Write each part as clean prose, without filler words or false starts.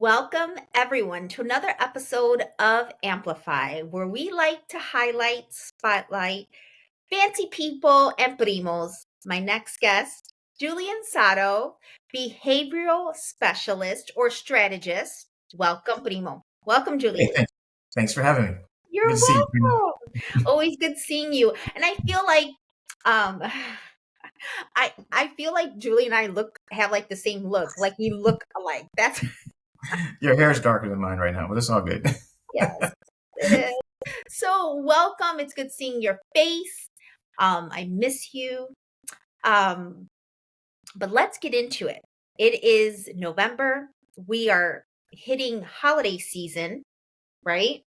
Welcome, everyone, to another episode of Amplify, where we like to highlight, spotlight fancy people and primos. My next guest, Julian Sado, behavioral specialist or strategist. Welcome, primo. Welcome, Hey, Julian. thanks for having me. Good You're to see you. welcome. Always good seeing you. And I feel like um I feel like Julie and I have like the same look. Like we look alike. That's Your hair is darker than mine right now, but it's all good. yes. It is. So welcome. It's good seeing your face. I miss you. Um, but let's get into it. It is November. We are hitting holiday season, right?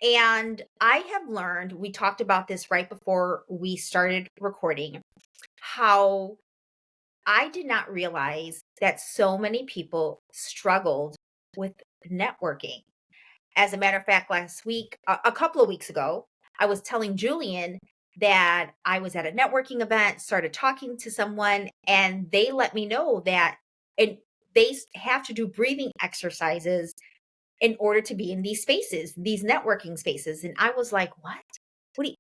And I have learned, we talked about this right before we started recording, how I did not realize that so many people struggled with networking. As a matter of fact, last week, a couple of weeks ago, I was telling Julian that I was at a networking event, started talking to someone, and they let me know that have to do breathing exercises in order to be in these spaces, these networking spaces. And I was like, what? What do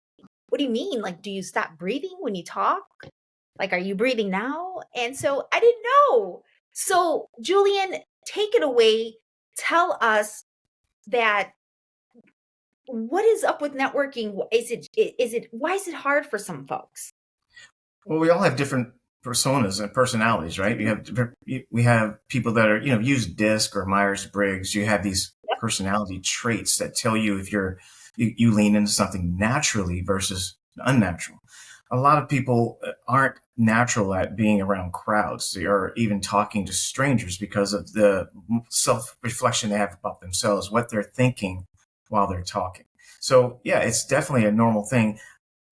what do you mean? Like, do you stop breathing when you talk? Like, are you breathing now? And so I didn't know. So, Julian, take it away. Tell us that what is up with networking? Why is it hard for some folks? Well, we all have different personas and personalities, right? We have people that are, use DISC or Myers-Briggs. You have these Yep. personality traits that tell you if you lean into something naturally versus unnatural. A lot of people aren't natural at being around crowds or even talking to strangers because of the self-reflection they have about themselves, what they're thinking while they're talking. So yeah, it's definitely a normal thing.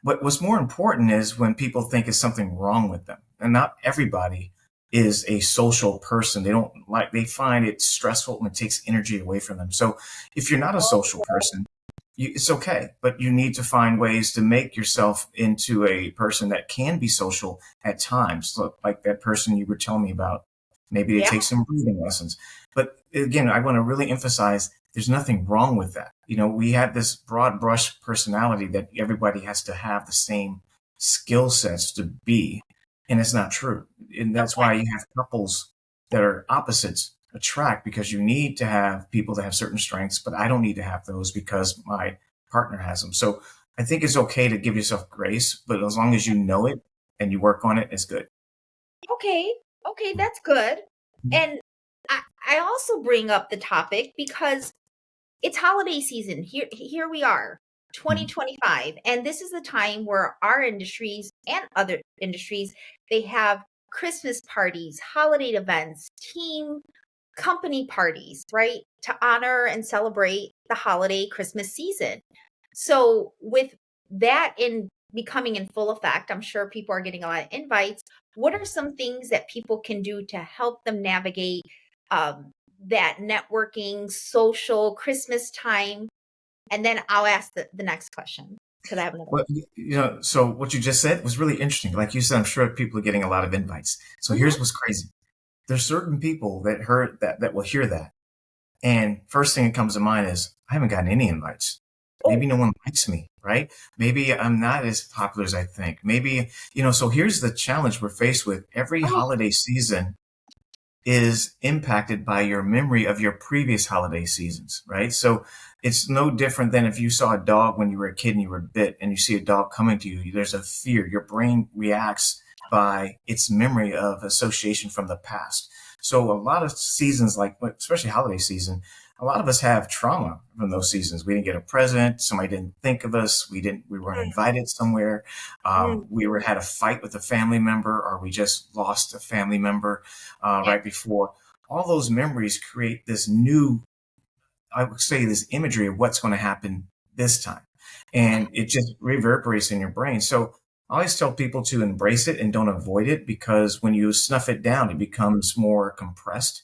What's more important is when people think it's something wrong with them. And not everybody is a social person. They find it stressful and it takes energy away from them. So if you're not a social person, it's okay, but you need to find ways to make yourself into a person that can be social at times. Like that person you were telling me about, maybe they Yeah. take some breathing lessons. But again, I want to really emphasize there's nothing wrong with that. We have this broad brush personality that everybody has to have the same skill sets to be, and it's not true. And that's Okay. why you have couples that are opposites attract, because you need to have people that have certain strengths, but I don't need to have those because my partner has them. So I think it's okay to give yourself grace, but as long as you know it and you work on it, it's good. Okay. Okay, that's good. And I also bring up the topic because it's holiday season. Here we are, Mhm. 2025, and this is the time where our industries and other industries, they have Christmas parties, holiday events, team company parties, right? To honor and celebrate the holiday Christmas season. So, with that in becoming in full effect, I'm sure people are getting a lot of invites. What are some things that people can do to help them navigate um, that networking, social, Christmas time? And then I'll ask the next question because I have another one. Well, so what you just said was really interesting. Like you said, I'm sure people are getting a lot of invites. So Mhm. here's what's crazy. There's certain people that heard that will hear that. And first thing that comes to mind is, I haven't gotten any invites. Maybe Oh, no one likes me, right? Maybe I'm not as popular as I think. Maybe, so here's the challenge we're faced with. Every oh, holiday season is impacted by your memory of your previous holiday seasons, right? So it's no different than if you saw a dog when you were a kid and you were bit and you see a dog coming to you, there's a fear. Your brain reacts by its memory of association from the past. So a lot of seasons, like especially holiday season, a lot of us have trauma from those seasons. We didn't get a present. Somebody didn't think of us. We weren't invited somewhere. mm, Had a fight with a family member, or we just lost a family member yeah. right before. All those memories create this new, I would say, this imagery of what's going to happen this time. And it just reverberates in your brain. So I always tell people to embrace it and don't avoid it, because when you snuff it down, it becomes more compressed,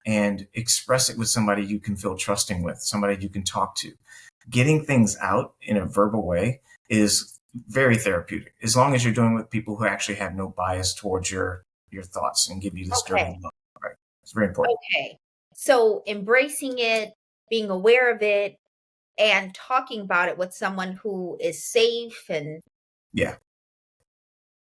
and express it with somebody you can feel trusting with, somebody you can talk to. Getting things out in a verbal way is very therapeutic, as long as you're doing it with people who actually have no bias towards your thoughts and give you this dirty Okay. look. Right? It's very important. Okay. So embracing it, being aware of it, and talking about it with someone who is safe, and Yeah.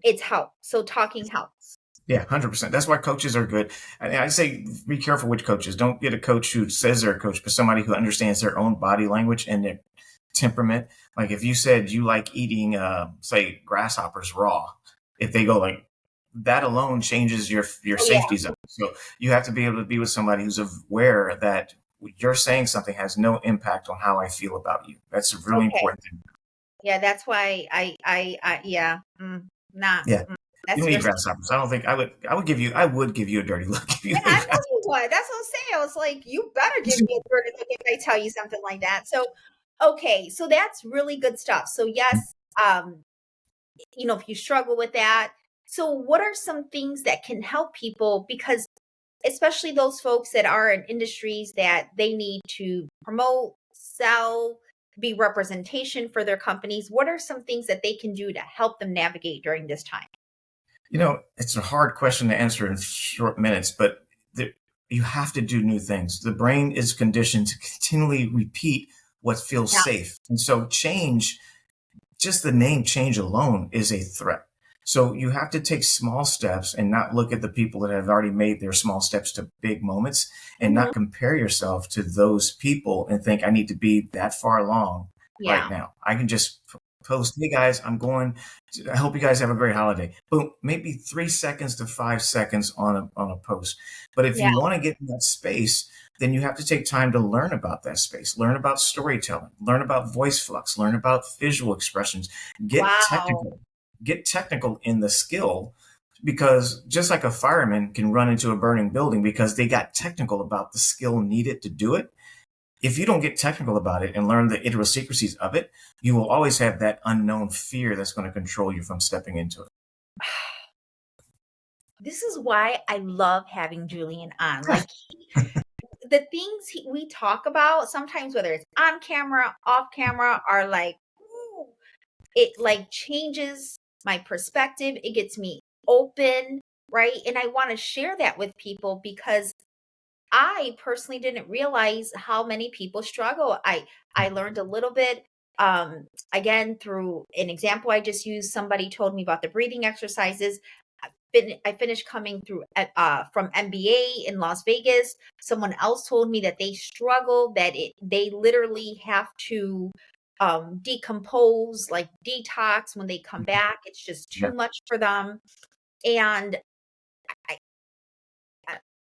it's help. So talking helps. Yeah, 100%. That's why coaches are good. And I say be careful which coaches. Don't get a coach who says they're a coach, but somebody who understands their own body language and their temperament. Like if you said you like eating, say, grasshoppers raw, if they go like that alone changes your Oh yeah. safety zone. So you have to be able to be with somebody who's aware that you're saying something has no impact on how I feel about you. That's a really Okay. important thing. Yeah, that's why yeah, not, Yeah. You that's don't eat your grasshoppers. I don't think I would give you a dirty look if you and ate I know you would. That's what I'm saying. I was like, you better give me a dirty look if I tell you something like that. So, okay, so that's really good stuff. So yes, um, if you struggle with that, so what are some things that can help people? Because especially those folks that are in industries that they need to promote, sell, be representation for their companies, what are some things that they can do to help them navigate during this time? It's a hard question to answer in short minutes, but you have to do new things. The brain is conditioned to continually repeat what feels Yeah. safe. And so change, just the name change alone is a threat. So you have to take small steps and not look at the people that have already made their small steps to big moments and Mhm. not compare yourself to those people and think I need to be that far along right Yeah. now. I can just post, hey guys, I hope you guys have a great holiday. Boom, maybe 3 seconds to 5 seconds on a post. But if Yeah. you want to get in that space, then you have to take time to learn about that space, learn about storytelling, learn about voice flux, learn about visual expressions, get Wow. technical, get technical in the skill, because just like a fireman can run into a burning building because they got technical about the skill needed to do it. If you don't get technical about it and learn the idiosyncrasies of it, you will always have that unknown fear that's going to control you from stepping into it. This is why I love having Julian on. Like the things we talk about sometimes, whether it's on camera, off camera, are like, ooh, it like changes my perspective. It gets me open, right? And I want to share that with people because I personally didn't realize how many people struggle. I learned a little bit again through an example I just used. Somebody told me about the breathing exercises. I finished coming through from MBA in Las Vegas. Someone else told me that they struggle, that they literally have to decompose, like detox when they come back. It's just Yeah. too much for them. And I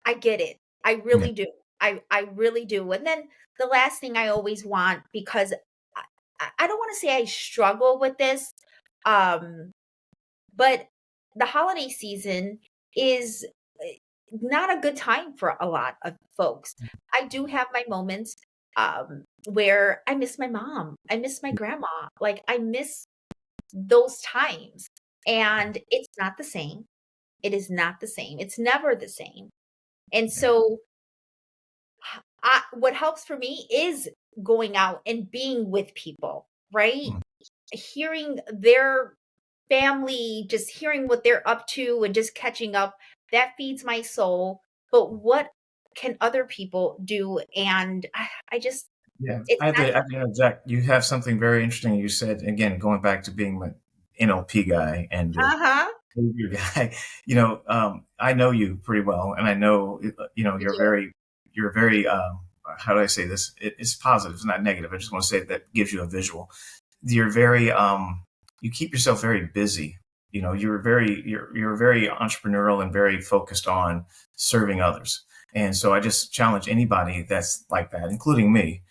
I get it. I Yeah. really do. I really do. And then the last thing I always want, because I don't want to say I struggle with this, um, but the holiday season is not a good time for a lot of folks. I do have my moments where I miss my mom. I miss my grandma. Like I miss those times. And it's not the same. It is not the same. It's never the same. And Yeah. so what helps for me is going out and being with people, right? Mm. Hearing their family, just hearing what they're up to and just catching up, that feeds my soul. But what can other people do? And I just, Yeah, it's not, I have to interject. You have something very interesting. You said again, going back to being the NLP guy and the uh-huh. behavior guy. I know you pretty well, and I know Thank you. you're very. How do I say this? It's positive. It's not negative. I just want to say that gives you a visual. You're very. You keep yourself very busy. You're very entrepreneurial and very focused on serving others. And so I just challenge anybody that's like that, including me.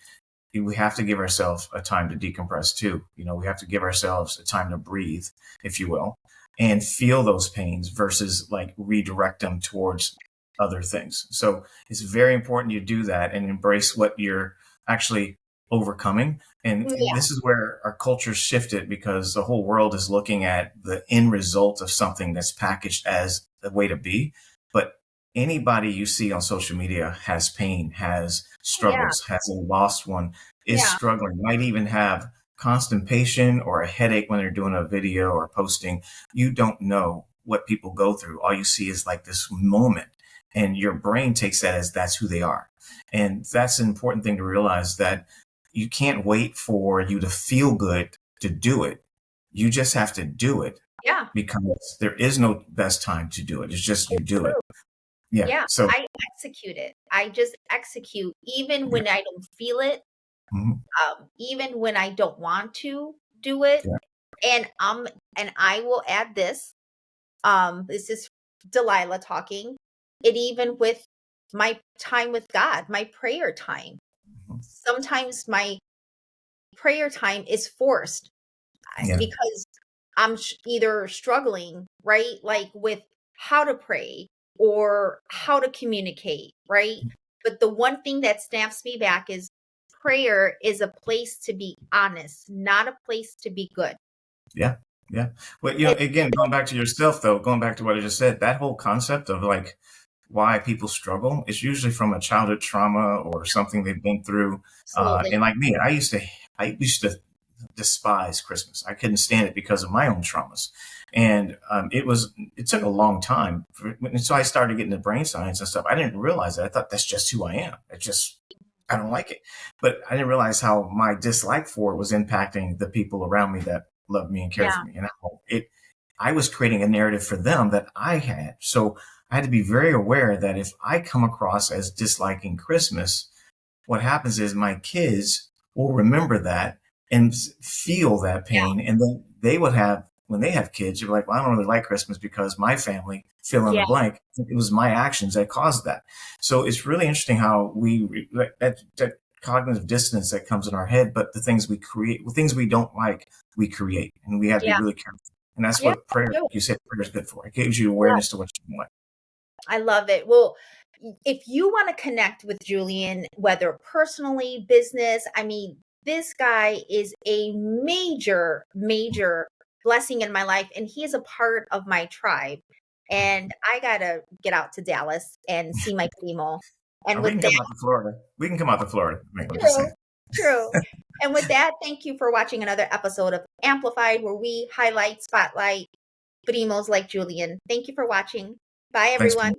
We have to give ourselves a time to decompress too. We have to give ourselves a time to breathe, if you will, and feel those pains versus like redirect them towards other things. So it's very important you do that and embrace what you're actually overcoming. And Yeah. this is where our culture shifted, because the whole world is looking at the end result of something that's packaged as a way to be. But anybody you see on social media has pain, has Yeah. struggles, has a lost one, is Yeah. struggling, might even have constipation or a headache when they're doing a video or posting. You don't know what people go through. All you see is like this moment. and your brain takes that as that's who they are. And that's an important thing to realize, that you can't wait for you to feel good to do it. You just have to do it, Yeah. because there is no best time to do it. It's just you It's do it. true. Yeah. Yeah. So, I execute it. I just execute even yeah. when I don't feel it, Mhm. even when I don't want to do it. Yeah. And I will add this. This is Delilah talking. It even with my time with God, my prayer time. Mhm. Sometimes my prayer time is forced Yeah. because I'm either struggling, right? Like with how to pray or how to communicate, right? But the one thing that snaps me back is prayer is a place to be honest, not a place to be good. Yeah. Yeah. But, And again, going back to yourself, though, going back to what I just said, that whole concept of like why people struggle is usually from a childhood trauma or something they've been through. absolutely. And like me, I used to despise Christmas. I couldn't stand it because of my own traumas. And it took a long time. And so I started getting into brain science and stuff. I didn't realize that. I thought that's just who I am. I don't like it. But I didn't realize how my dislike for it was impacting the people around me that loved me and cared Yeah. for me. And I was creating a narrative for them that I had. So I had to be very aware that if I come across as disliking Christmas, what happens is my kids will remember that and feel that Yeah. pain. And then they would have, when they have kids, you're like, well, I don't really like Christmas because my family, fill in the Yeah. blank, it was my actions that caused that. So it's really interesting how that cognitive dissonance that comes in our head, but the things we create, the things we don't like, we create. And we have to be Yeah. really careful. And that's Yeah. what prayer, No. like you said, prayer is good for. It gives you Yeah. awareness to what you want. I love it. Well, if you want to connect with Julian, whether personally, business, I mean, this guy is a major, major blessing in my life, and he is a part of my tribe. And I gotta get out to Dallas and see my primo. And We with can that, come out to Florida. We can come out to Florida. I mean, I'm just true, saying. true. And with that, thank you for watching another episode of Amplified, where we highlight, spotlight primos like Julian. Thank you for watching. Bye, Thanks. everyone.